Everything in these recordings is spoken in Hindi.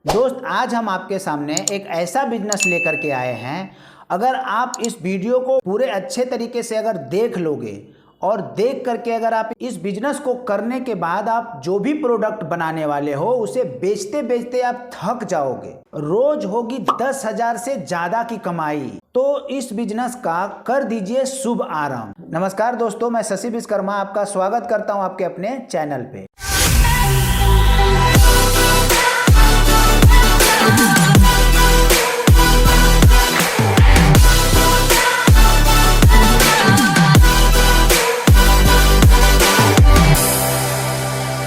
दोस्त, आज हम आपके सामने एक ऐसा बिजनेस लेकर के आए हैं। अगर आप इस वीडियो को पूरे अच्छे तरीके से अगर देख लोगे और देख करके अगर आप इस बिजनेस को करने के बाद आप जो भी प्रोडक्ट बनाने वाले हो उसे बेचते बेचते आप थक जाओगे। रोज होगी 10,000 से ज्यादा की कमाई। तो इस बिजनेस का कर दीजिए शुभ आरंभ। नमस्कार दोस्तों, मैं शशि विश्वकर्मा आपका स्वागत करता हूं आपके अपने चैनल पे।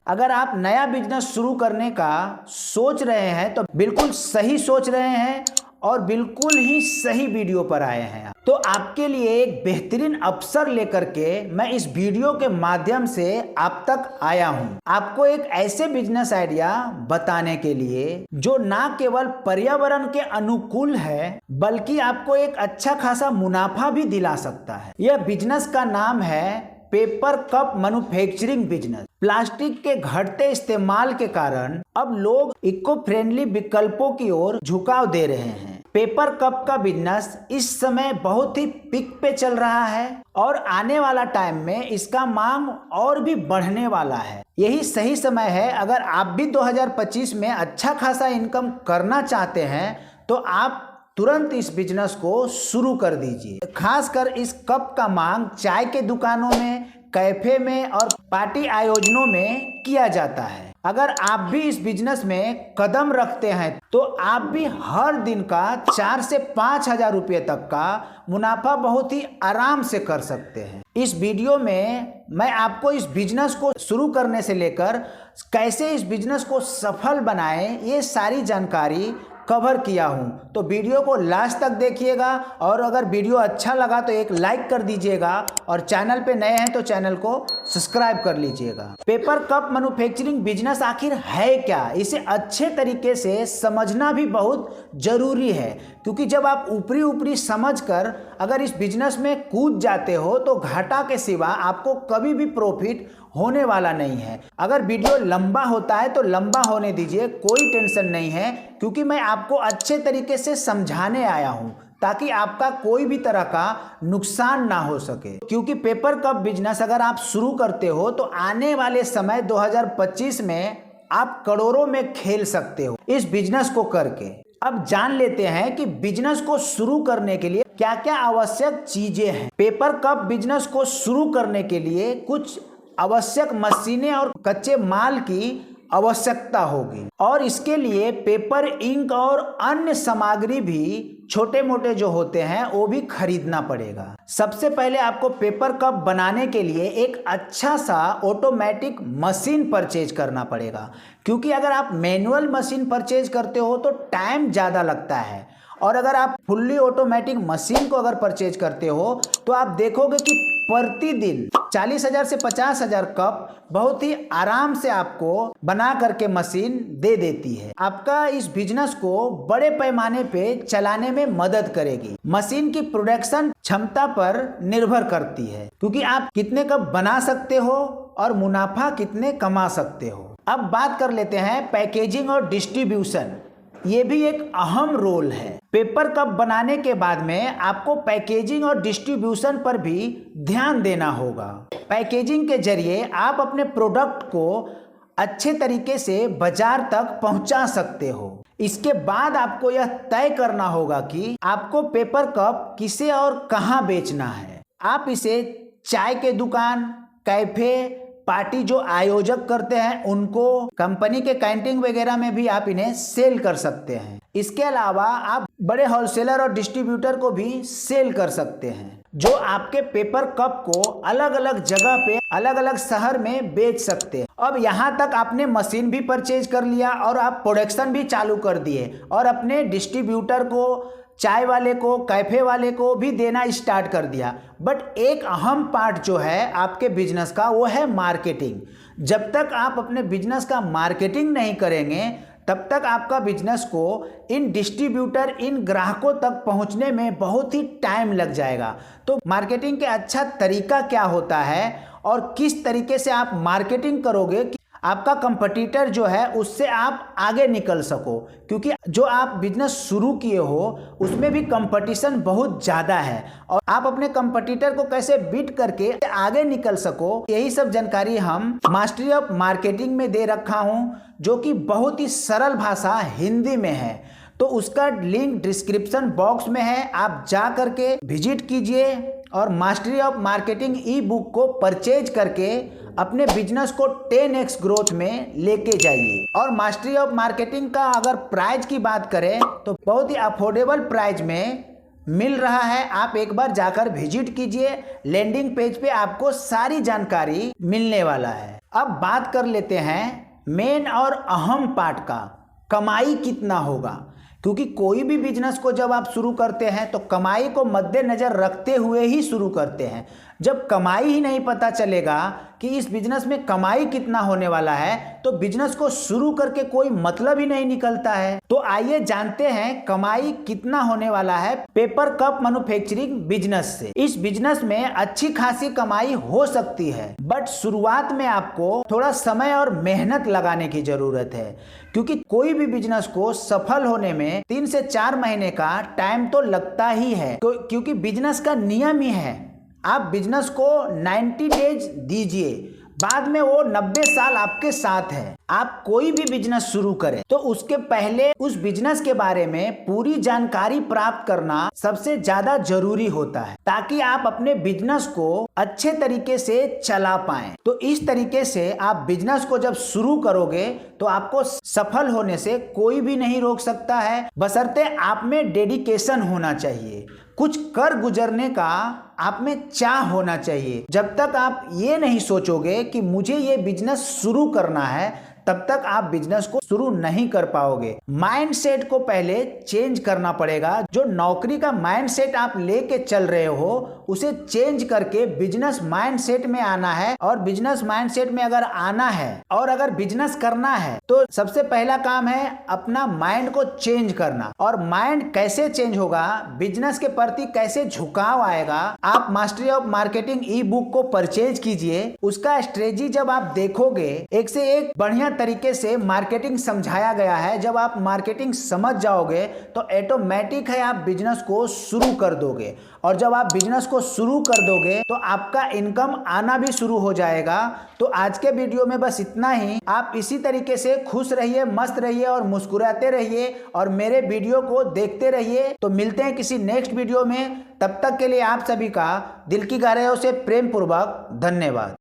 अगर आप नया बिजनेस शुरू करने का सोच रहे हैं तो बिल्कुल सही सोच रहे हैं और बिल्कुल ही सही वीडियो पर आए हैं। तो आपके लिए एक बेहतरीन अवसर लेकर के मैं इस वीडियो के माध्यम से आप तक आया हूं। आपको एक ऐसे बिजनेस आइडिया बताने के लिए जो ना केवल पर्यावरण के अनुकूल है बल्कि आपको एक अच्छा खासा मुनाफा भी दिला सकता है। यह बिजनेस का नाम है paper cup manufacturing business. Plastic के घटते इस्तेमाल के कारण अब लोग इको फ्रेंडली विकल्पों की ओर झुकाव दे रहे हैं। पेपर कप का बिजनेस इस समय बहुत ही पीक पे चल रहा है और आने वाला टाइम में इसका मांग और भी बढ़ने वाला है। यही सही समय है। अगर आप भी 2025 में अच्छा खासा इनकम करना चाहते हैं तो आप तुरंत इस बिजनेस को शुरू कर दीजिए। खासकर इस कप का मांग चाय के दुकानों में, कैफे में और पार्टी आयोजनों में किया जाता है। अगर आप भी इस बिजनेस में कदम रखते हैं तो आप भी हर दिन का 4 से 5,000 रुपये तक का मुनाफा बहुत ही आराम से कर सकते हैं। इस वीडियो में मैं आपको इस बिजनेस को शुरू करने से लेकर कैसे इस बिजनेस को सफल बनाएं ये सारी जानकारी कवर किया हूं। तो वीडियो को लास्ट तक देखिएगा और अगर वीडियो अच्छा लगा तो एक लाइक कर दीजिएगा और चैनल पे नए हैं तो चैनल को सब्सक्राइब कर लीजिएगा। पेपर कप मैन्युफैक्चरिंग बिजनेस आखिर है क्या, इसे अच्छे तरीके से समझना भी बहुत जरूरी है, क्योंकि जब आप ऊपरी ऊपरी समझकर अगर इस बिजनेस में कूद जाते हो तो घाटा के सिवा आपको कभी भी प्रॉफिट होने वाला नहीं है। अगर वीडियो लंबा होता है तो लंबा होने दीजिए, कोई टेंशन नहीं है, क्योंकि मैं आपको अच्छे तरीके से समझाने आया हूं ताकि आपका कोई भी तरह का नुकसान ना हो सके। क्योंकि पेपर कप बिजनेस अगर आप शुरू करते हो तो आने वाले समय 2025 में आप करोड़ों में खेल सकते हो इस बिजनेस को करके। अब जान लेते हैं कि बिजनेस को शुरू करने के लिए क्या क्या आवश्यक चीजें हैं। पेपर कप बिजनेस को शुरू करने के लिए कुछ आवश्यक मशीनें और कच्चे माल की आवश्यकता होगी और इसके लिए पेपर, इंक और अन्य सामग्री भी छोटे मोटे जो होते हैं वो भी खरीदना पड़ेगा। सबसे पहले आपको पेपर कप बनाने के लिए एक अच्छा सा ऑटोमेटिक मशीन परचेज करना पड़ेगा, क्योंकि अगर आप मैनुअल मशीन परचेज करते हो तो टाइम ज़्यादा लगता है और अगर आप फुल्ली ऑटोमेटिक मशीन को अगर परचेज करते हो तो आप देखोगे कि प्रतिदिन 40,000 से 50,000 कप बहुत ही आराम से आपको बना करके मशीन दे देती है। आपका इस बिजनेस को बड़े पैमाने पे चलाने में मदद करेगी। मशीन की प्रोडक्शन क्षमता पर निर्भर करती है, क्योंकि आप कितने कप बना सकते हो और मुनाफा कितने कमा सकते हो। अब बात कर लेते हैं पैकेजिंग और डिस्ट्रीब्यूशन। ये भी एक अहम रोल है। पेपर कप बनाने के बाद में आपको पैकेजिंग और डिस्ट्रीब्यूशन पर भी ध्यान देना होगा। पैकेजिंग के जरिए आप अपने प्रोडक्ट को अच्छे तरीके से बाजार तक पहुंचा सकते हो। इसके बाद आपको यह तय करना होगा कि आपको पेपर कप किसे और कहां बेचना है। आप इसे चाय के दुकान, कैफे, पार्टी जो आयोजक करते हैं उनको, कंपनी के कैंटीन वगैरह में भी आप इन्हें सेल कर सकते हैं। इसके अलावा आप बड़े होलसेलर और डिस्ट्रीब्यूटर को भी सेल कर सकते हैं जो आपके पेपर कप को अलग अलग जगह पे, अलग अलग शहर में बेच सकते हैं। अब यहाँ तक आपने मशीन भी परचेज कर लिया और आप प्रोडक्शन भी चालू कर दिए और अपने डिस्ट्रीब्यूटर को, चाय वाले को, कैफे वाले को भी देना स्टार्ट कर दिया। बट एक अहम पार्ट जो है आपके बिजनेस का वो है मार्केटिंग। जब तक आप अपने बिजनेस का मार्केटिंग नहीं करेंगे तब तक आपका बिजनेस को इन डिस्ट्रीब्यूटर, इन ग्राहकों तक पहुंचने में बहुत ही टाइम लग जाएगा। तो मार्केटिंग के अच्छा तरीका क्या होता है और किस तरीके से आप मार्केटिंग करोगे कि आपका कंपटीटर जो है उससे आप आगे निकल सको, क्योंकि जो आप बिजनेस शुरू किए हो उसमें भी कंपटीशन बहुत ज़्यादा है और आप अपने कंपटीटर को कैसे बीट करके आगे निकल सको, यही सब जानकारी हम मास्टरी ऑफ मार्केटिंग में दे रखा हूँ, जो कि बहुत ही सरल भाषा हिंदी में है। तो उसका लिंक डिस्क्रिप्शन बॉक्स में है, आप जा करके विजिट कीजिए और mastery of marketing E book को परचेज करके अपने बिजनेस को 10x ग्रोथ में लेके जाइए। और मास्टरी ऑफ मार्केटिंग का अगर प्राइस की बात करें तो बहुत ही अफोर्डेबल प्राइस में मिल रहा है, आप एक बार जाकर विजिट कीजिए। लैंडिंग पेज पे आपको सारी जानकारी मिलने वाला है। अब बात कर लेते हैं मेन और अहम पार्ट का, कमाई कितना होगा, क्योंकि कोई भी बिजनेस को जब आप शुरू करते हैं तो कमाई को मद्देनजर रखते हुए ही शुरू करते हैं। जब कमाई ही नहीं पता चलेगा कि इस बिजनेस में कमाई कितना होने वाला है तो बिजनेस को शुरू करके कोई मतलब ही नहीं निकलता है। तो आइए जानते हैं कमाई कितना होने वाला है पेपर कप मैन्युफैक्चरिंग बिजनेस से। इस बिजनेस में अच्छी खासी कमाई हो सकती है, बट शुरुआत में आपको थोड़ा समय और मेहनत लगाने की जरूरत है, क्योंकि कोई भी बिजनेस को सफल होने में 3 से 4 महीने का टाइम तो लगता ही है, क्योंकि बिजनेस का नियम ही है आप बिजनेस को 90 डेज दीजिए, बाद में वो 90 साल आपके साथ है। आप कोई भी बिजनेस शुरू करें तो उसके पहले उस बिजनेस के बारे में पूरी जानकारी प्राप्त करना सबसे ज्यादा जरूरी होता है, ताकि आप अपने बिजनेस को अच्छे तरीके से चला पाएं। तो इस तरीके से आप बिजनेस को जब शुरू करोगे तो आपको सफल होने से कोई भी नहीं रोक सकता है, बशर्ते आप में डेडिकेशन होना चाहिए, कुछ कर गुजरने का आप में चाह होना चाहिए। जब तक आप ये नहीं सोचोगे कि मुझे ये बिजनेस शुरू करना है, तब तक आप बिजनेस को शुरू नहीं कर पाओगे। माइंडसेट को पहले चेंज करना पड़ेगा। जो नौकरी का माइंडसेट आप लेके चल रहे हो उसे चेंज करके बिजनेस माइंडसेट में आना है। और बिजनेस माइंडसेट में अगर आना है और अगर बिजनेस करना है तो सबसे पहला काम है अपना माइंड को चेंज करना। और माइंड कैसे चेंज होगा, बिजनेस के प्रति कैसे झुकाव आएगा, आप mastery of marketing E book को परचेज कीजिए। उसका स्ट्रेटजी जब आप देखोगे, एक से एक बढ़िया तरीके से मार्केटिंग समझाया गया है। जब आप मार्केटिंग समझ जाओगे तो ऑटोमेटिक है आप बिजनेस को शुरू कर दोगे, और जब आप बिजनेस को शुरू कर दोगे तो आपका इनकम आना भी शुरू हो जाएगा। तो आज के वीडियो में बस इतना ही। आप इसी तरीके से खुश रहिए, मस्त रहिए और मुस्कुराते रहिए और मेरे वीडियो को देखते रहिए। तो मिलते हैं किसी नेक्स्ट वीडियो में, तब तक के लिए आप सभी का दिल की गहराइयों से प्रेम पूर्वक धन्यवाद।